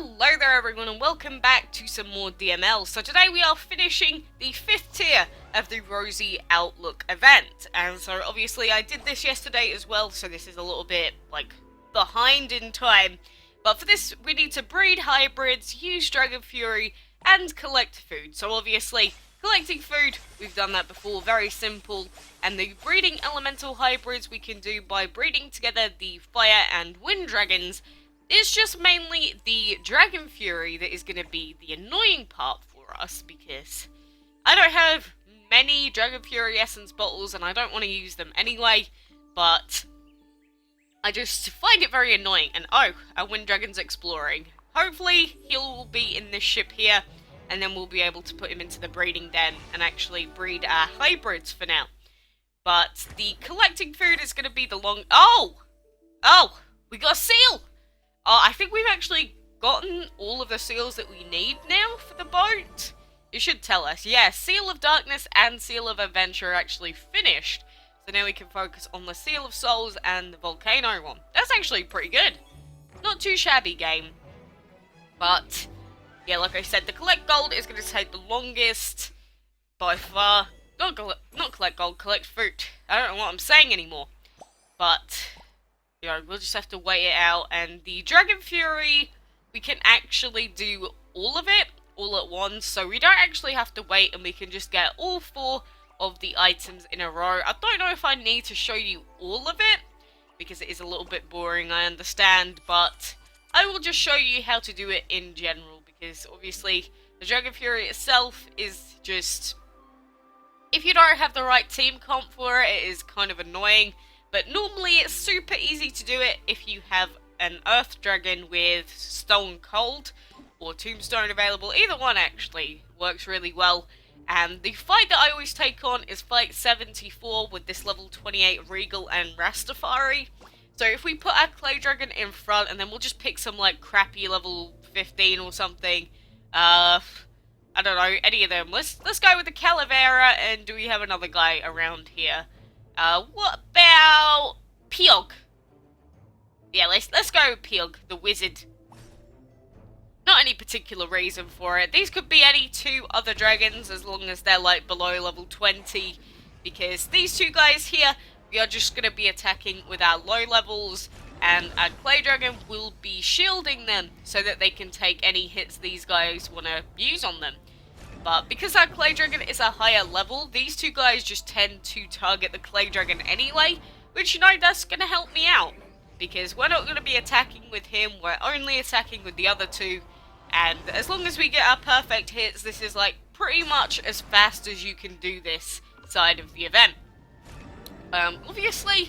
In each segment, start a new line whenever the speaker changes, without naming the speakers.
Hello there everyone and welcome back to some more DML. So today we are finishing the 5th tier of the Rosie Outlook event. And so obviously I did this yesterday as well, so this is a little bit like behind in time. But for this we need to breed hybrids, use Dragon Fury and collect food. So obviously collecting food, we've done that before, very simple. And the breeding elemental hybrids we can do by breeding together the fire and wind dragons. It's just mainly the Dragon Fury that is going to be the annoying part for us, because I don't have many Dragon Fury Essence bottles and I don't want to use them anyway, but I just find it very annoying. And oh, our Wind Dragon's exploring. Hopefully he'll be in this ship here, and then we'll be able to put him into the breeding den and actually breed our hybrids for now. But the collecting food is going to be the long... Oh! We got a seal! I think we've actually gotten all of the seals that we need now for the boat. It should tell us. Yeah, Seal of Darkness and Seal of Adventure are actually finished. So now we can focus on the Seal of Souls and the Volcano one. That's actually pretty good. Not too shabby game. But, yeah, like I said, the collect gold is going to take the longest by far. Not collect gold, collect fruit. I don't know what I'm saying anymore. But... you know, we'll just have to wait it out, and the Dragon Fury, we can actually do all of it, all at once, so we don't actually have to wait, and we can just get all 4 of the items in a row. I don't know if I need to show you all of it, because it is a little bit boring, I understand, but I will just show you how to do it in general, because obviously the Dragon Fury itself is just... if you don't have the right team comp for it, it is kind of annoying. But normally it's super easy to do it if you have an Earth Dragon with Stone Cold or Tombstone available. Either one actually works really well. And the fight that I always take on is fight 74 with this level 28 Regal and Rastafari. So if we put our Clay Dragon in front, and then we'll just pick some like crappy level 15 or something. I don't know, any of them. Let's go with the Calavera, and do we have another guy around here? What about Pyog? Yeah, let's go Pyog, the wizard. Not any particular reason for it. These could be any 2 other dragons as long as they're like below level 20. Because these 2 guys here, we are just going to be attacking with our low levels. And our Clay Dragon will be shielding them so that they can take any hits these guys want to use on them. But because our Clay Dragon is a higher level, these 2 guys just tend to target the Clay Dragon anyway, which, you know, that's going to help me out. Because we're not going to be attacking with him, we're only attacking with the other 2. And as long as we get our perfect hits, this is like pretty much as fast as you can do this side of the event. Obviously,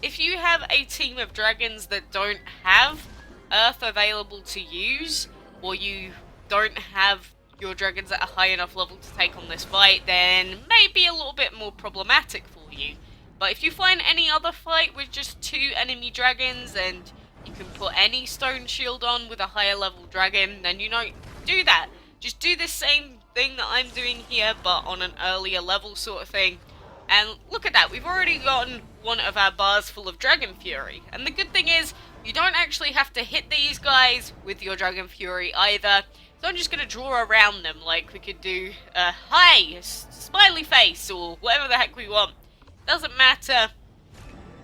if you have a team of dragons that don't have Earth available to use, or you don't have your dragons at a high enough level to take on this fight, then maybe a little bit more problematic for you. But if you find any other fight with just 2 enemy dragons, and you can put any stone shield on with a higher level dragon, then, you know, do that. Just do the same thing that I'm doing here, but on an earlier level sort of thing. And look at that, we've already gotten one of our bars full of Dragon Fury. And the good thing is, you don't actually have to hit these guys with your Dragon Fury either. So I'm just going to draw around them, like we could do a hi, smiley face, or whatever the heck we want. Doesn't matter.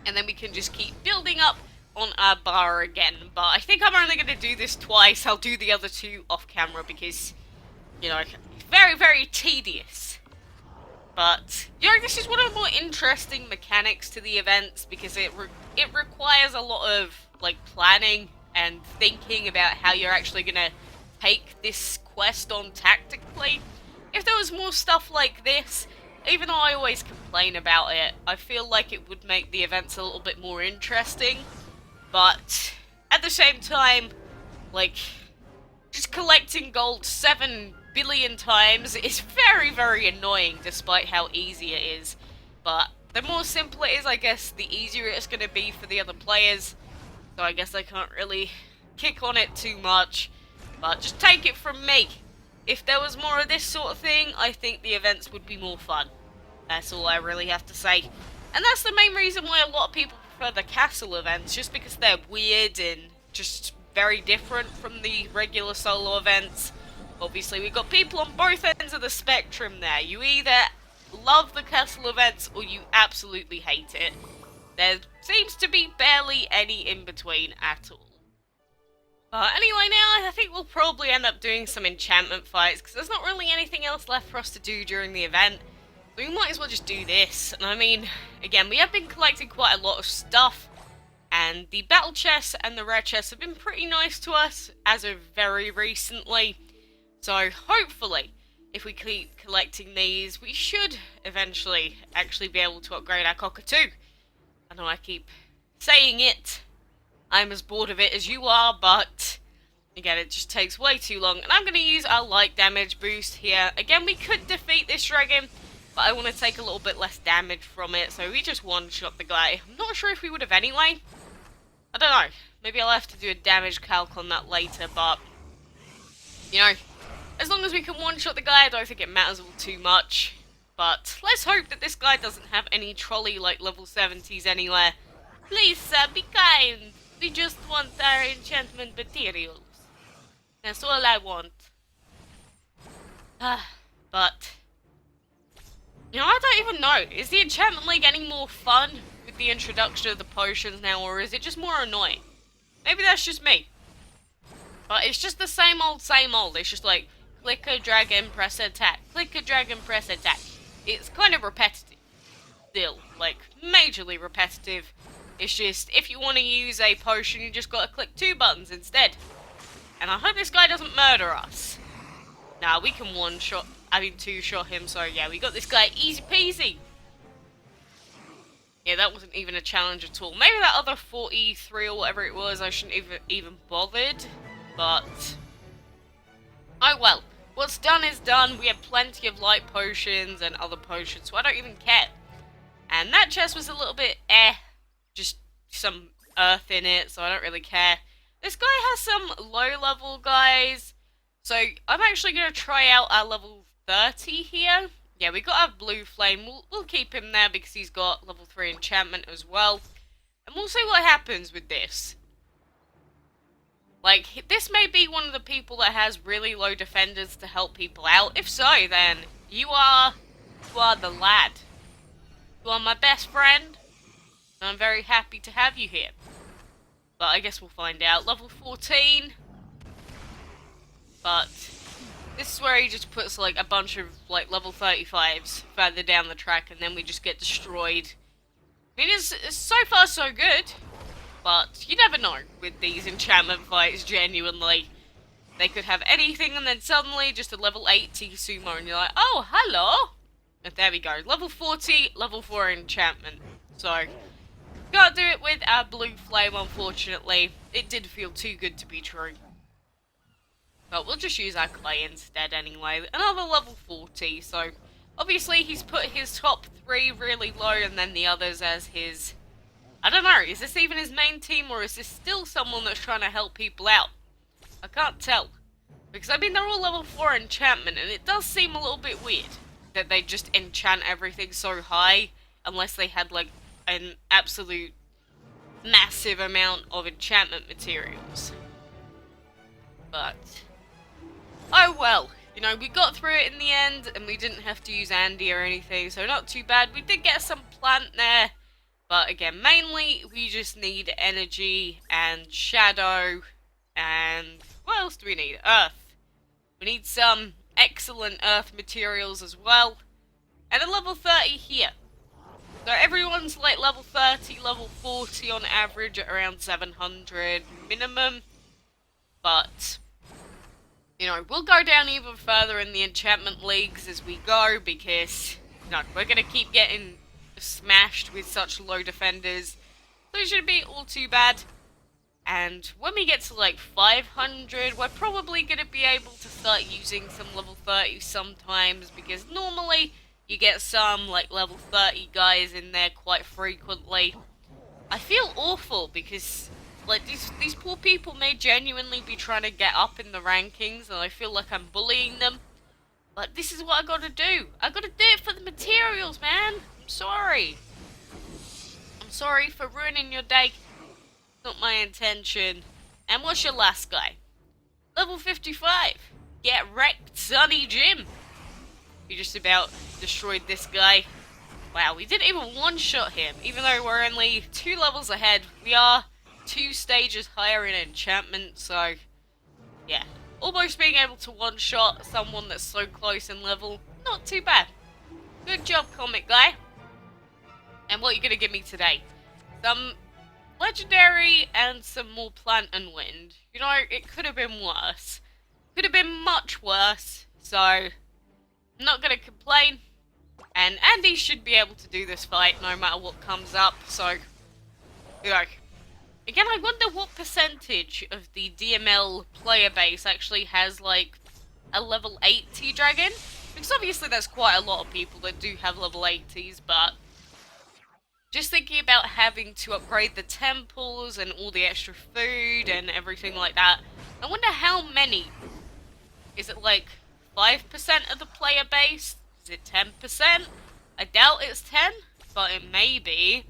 And then we can just keep building up on our bar again. But I think I'm only going to do this twice. I'll do the other 2 off camera because, you know, very, very tedious. But, you know, this is one of the more interesting mechanics to the events, because it requires a lot of, like, planning and thinking about how you're actually going to take this quest on tactically. If there was more stuff like this, even though I always complain about it, I feel like it would make the events a little bit more interesting. But at the same time, like, just collecting gold 7 billion times is very, very annoying despite how easy it is. But the more simple it is, I guess, the easier it's going to be for the other players. So I guess I can't really kick on it too much. But just take it from me. If there was more of this sort of thing, I think the events would be more fun. That's all I really have to say. And that's the main reason why a lot of people prefer the castle events, just because they're weird and just very different from the regular solo events. Obviously, we've got people on both ends of the spectrum there. You either love the castle events or you absolutely hate it. There seems to be barely any in between at all. But anyway, now I think we'll probably end up doing some enchantment fights, because there's not really anything else left for us to do during the event. So we might as well just do this. And I mean, again, we have been collecting quite a lot of stuff, and the battle chests and the rare chests have been pretty nice to us as of very recently. So hopefully, if we keep collecting these, we should eventually actually be able to upgrade our cockatoo. I know I keep saying it. I'm as bored of it as you are, but again, it just takes way too long. And I'm going to use our light damage boost here. Again, we could defeat this dragon, but I want to take a little bit less damage from it, so we just one-shot the guy. I'm not sure if we would have anyway. I don't know. Maybe I'll have to do a damage calc on that later, but you know, as long as we can one-shot the guy, I don't think it matters all too much. But let's hope that this guy doesn't have any trolley like level 70s anywhere. Please, sir, be kind. We just want our enchantment materials. That's all I want. But you know, I don't even know. Is the Enchantment League any more fun with the introduction of the potions now, or is it just more annoying? Maybe that's just me. But it's just the same old, same old. It's just like, click a dragon, press attack. Click a dragon, press attack. It's kind of repetitive. Still, like, majorly repetitive. It's just, if you want to use a potion, you just gotta click 2 buttons instead. And I hope this guy doesn't murder us. Nah, we can two-shot him, so yeah, we got this guy easy peasy. Yeah, that wasn't even a challenge at all. Maybe that other 43 or whatever it was, I shouldn't even bothered. But oh well. What's done is done. We have plenty of light potions and other potions, so I don't even care. And that chest was a little bit just some earth in it, so I don't really care. This guy has some low-level guys, so I'm actually going to try out our level 30 here. Yeah, we got our blue flame. We'll keep him there because he's got level 3 enchantment as well. And we'll see what happens with this. Like, this may be one of the people that has really low defenders to help people out. If so, then you are the lad. You are my best friend. And I'm very happy to have you here. But I guess we'll find out. Level 14. But this is where he just puts like a bunch of like level 35s further down the track, and then we just get destroyed. I mean, it's so far so good. But you never know with these enchantment fights, genuinely. They could have anything and then suddenly just a level 80 sumo and you're like, oh, hello! And there we go. Level 40, level 4 enchantment. So can't do it with our blue flame, unfortunately. It did feel too good to be true. But we'll just use our clay instead anyway. Another level 40, so obviously he's put his top 3 really low and then the others as his... I don't know, is this even his main team or is this still someone that's trying to help people out? I can't tell. Because I mean they're all level 4 enchantment and it does seem a little bit weird that they just enchant everything so high unless they had like an absolute massive amount of enchantment materials. But oh well, you know, we got through it in the end and we didn't have to use Andy or anything, so not too bad. We did get some plant there, but again, mainly we just need energy and shadow and what else do we need? Earth. We need some excellent earth materials as well. And a level 30 here. So everyone's like level 30, level 40 on average at around 700 minimum. But you know, we'll go down even further in the enchantment leagues as we go because, you know, we're going to keep getting smashed with such low defenders. So it shouldn't be all too bad. And when we get to like 500, we're probably going to be able to start using some level 30 sometimes because normally you get some like level 30 guys in there quite frequently. I feel awful because like these poor people may genuinely be trying to get up in the rankings and I feel like I'm bullying them. But this is what I gotta do. I gotta do it for the materials, man. I'm sorry. I'm sorry for ruining your day. Not my intention. And what's your last guy? Level 55. Get wrecked, Sonny Jim. We just about destroyed this guy. Wow, we didn't even one-shot him. Even though we're only 2 levels ahead, we are 2 stages higher in enchantment, so yeah. Almost being able to one-shot someone that's so close in level, not too bad. Good job, comic guy. And what are you going to give me today? Some legendary and some more plant and wind. You know, it could have been worse. Could have been much worse, so I'm not going to complain. And Andy should be able to do this fight no matter what comes up, so, you know. Again, I wonder what percentage of the DML player base actually has, like, a level 80 dragon. Because obviously there's quite a lot of people that do have level 80s, but just thinking about having to upgrade the temples and all the extra food and everything like that, I wonder how many. Is it like 5% of the player base? Is it 10%? I doubt it's 10, but it may be.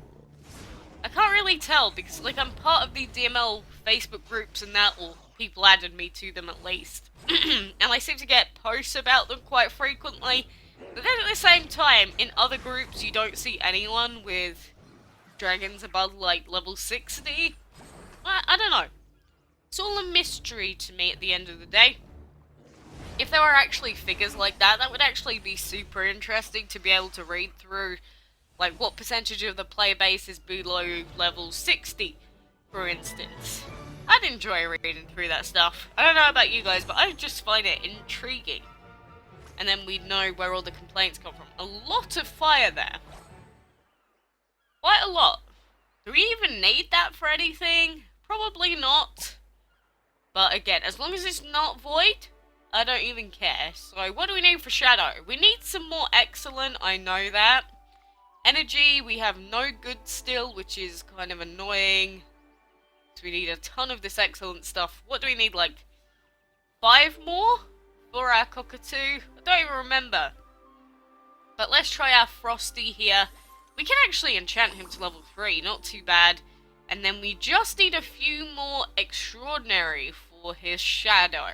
I can't really tell because, like, I'm part of the DML Facebook groups and that, or people added me to them at least. And I seem to get posts about them quite frequently. But then at the same time, in other groups, you don't see anyone with dragons above, like, level 60. I don't know. It's all a mystery to me at the end of the day. If there were actually figures like that, that would actually be super interesting to be able to read through. Like, what percentage of the player base is below level 60, for instance. I'd enjoy reading through that stuff. I don't know about you guys, but I just find it intriguing. And then we'd know where all the complaints come from. A lot of fire there. Quite a lot. Do we even need that for anything? Probably not. But again, as long as it's not void, I don't even care. So what do we need for Shadow? We need some more excellent, I know that. Energy, we have no good still, which is kind of annoying. So we need a ton of this excellent stuff. What do we need, like 5 more for our cockatoo? I don't even remember. But let's try our Frosty here. We can actually enchant him to level 3, not too bad. And then we just need a few more extraordinary for his Shadow.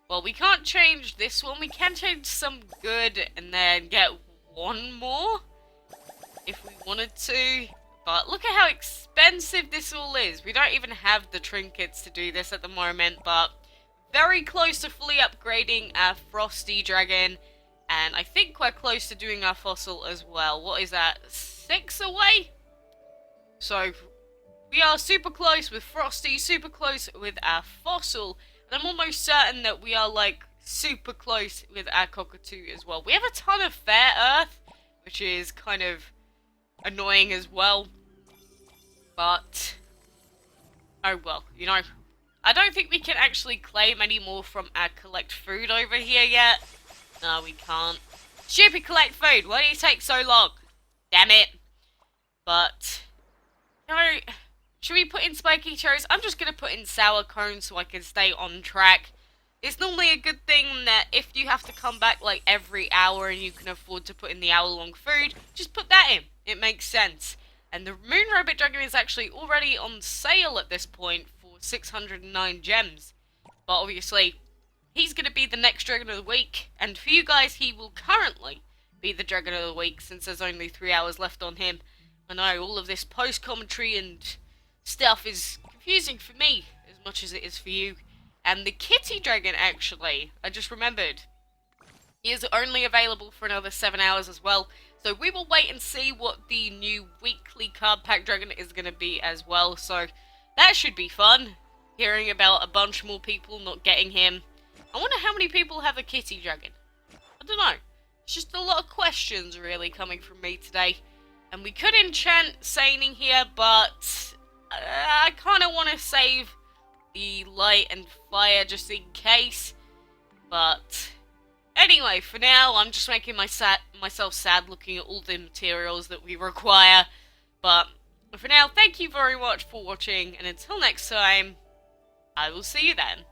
Well, we can't change this one. We can change some good and then get 1 more if we wanted to. But look at how expensive this all is. We don't even have the trinkets to do this at the moment, but very close to fully upgrading our Frosty Dragon. And I think we're close to doing our fossil as well. What is that? 6 away? So we are super close with Frosty, super close with our fossil. And I'm almost certain that we are, like, super close with our cockatoo as well. We have a ton of Fair Earth, which is kind of annoying as well. But oh well, you know, I don't think we can actually claim any more from our collect food over here yet. No, we can't. Stupid collect food, why do you take so long? Damn it. But, you know, should we put in spiky cherries? I'm just going to put in sour cones so I can stay on track. It's normally a good thing that if you have to come back like every hour and you can afford to put in the hour-long food, just put that in. It makes sense. And the Moon Rabbit Dragon is actually already on sale at this point for 609 gems. But obviously, he's going to be the next Dragon of the Week. And for you guys, he will currently be the Dragon of the Week since there's only 3 hours left on him. I know, all of this post-commentary and stuff is confusing for me as much as it is for you. And the Kitty Dragon, actually, I just remembered, he is only available for another 7 hours as well. So we will wait and see what the new weekly card pack dragon is going to be as well. So that should be fun, hearing about a bunch more people not getting him. I wonder how many people have a Kitty Dragon. I don't know. It's just a lot of questions really coming from me today. And we could enchant Saining here, but I kind of want to save the light and fire just in case. But anyway, for now, I'm just making myself sad looking at all the materials that we require. But for now, thank you very much for watching, and until next time, I will see you then.